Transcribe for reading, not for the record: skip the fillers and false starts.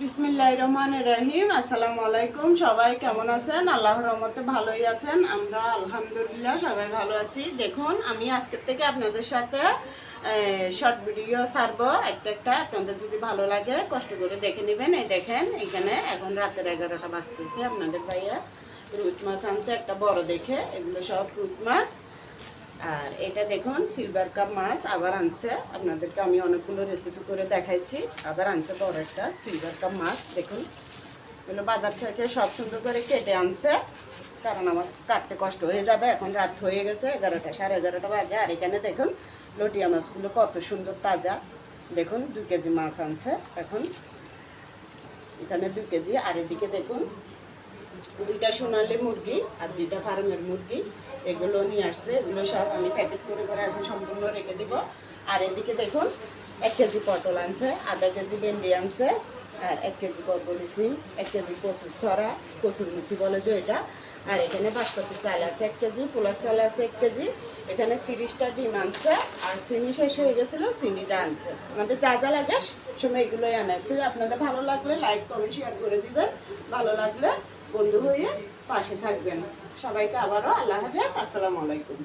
বিসমিল্লাহির রহমানির রহিম। আসসালামু আলাইকুম। সবাই কেমন আছেন? আল্লাহর রহমতে ভালোই আছেন। আমরা আলহামদুলিল্লাহ সবাই ভালো আছি। দেখুন, আমি আজকের থেকে আপনাদের সাথে শর্ট ভিডিও ছাড়বো একটা। আপনাদের যদি ভালো লাগে কষ্ট করে দেখে নেবেন। এই দেখেন, এখানে এখন রাতের 11টা বাজতেছে। আপনাদের ভাইয়া রুই মাছ আনছে একটা বড় দেখে। এগুলো সব রুই মাছ। আর এটা দেখুন সিলভার কাপ মাছ আবার আনছে। আপনাদেরকে আমি অনেকগুলো রেসিপি করে দেখাইছি। আবার আনছে বড় একটা সিলভার কাপ মাছ। দেখুন, এগুলো বাজার থেকে সব সুন্দর করে কেটে আনছে, কারণ আমার কাটতে কষ্ট হয়ে যাবে। এখন রাত হয়ে গেছে, 11টা 11:30 বাজে। আর এখানে দেখুন লটিয়া মাছগুলো কত সুন্দর তাজা। দেখুন 2 কেজি মাছ আনছে। এখন এখানে 2 কেজি। আর এদিকে দেখুন 2টা সোনালি মুরগি আর 2টা ফার্মের মুরগি, এগুলো নিয়ে আসছে। এগুলো সব আমি প্যাকেট করে এখন সম্পূর্ণ রেখে দিব। আর এদিকে দেখুন 1 কেজি পটল আনছে, আধা কেজি ভেন্ডি আনছে, আর 1 কেজি বরবটি সিম, 1 কেজি কচুর ছড়া, কচুরমুখী বলে যে এটা। আর এখানে বাসমতি চাল আছে 1 কেজি, পোলার চাল আছে 1 কেজি। এখানে 30টা ডিম আনছে। আর চিনি শেষ হয়ে গেছিলো, চিনিটা আনছে। আমাদের যা যা লাগে সময় এগুলোই আনে। তো আপনাদের ভালো লাগলে লাইক কমেন্ট শেয়ার করে দিবেন। ভালো লাগলে বন্ধু হয়ে পাশে থাকবেন। সবাইকে আবারও আল্লাহ হাফেজ, আসসালামু আলাইকুম।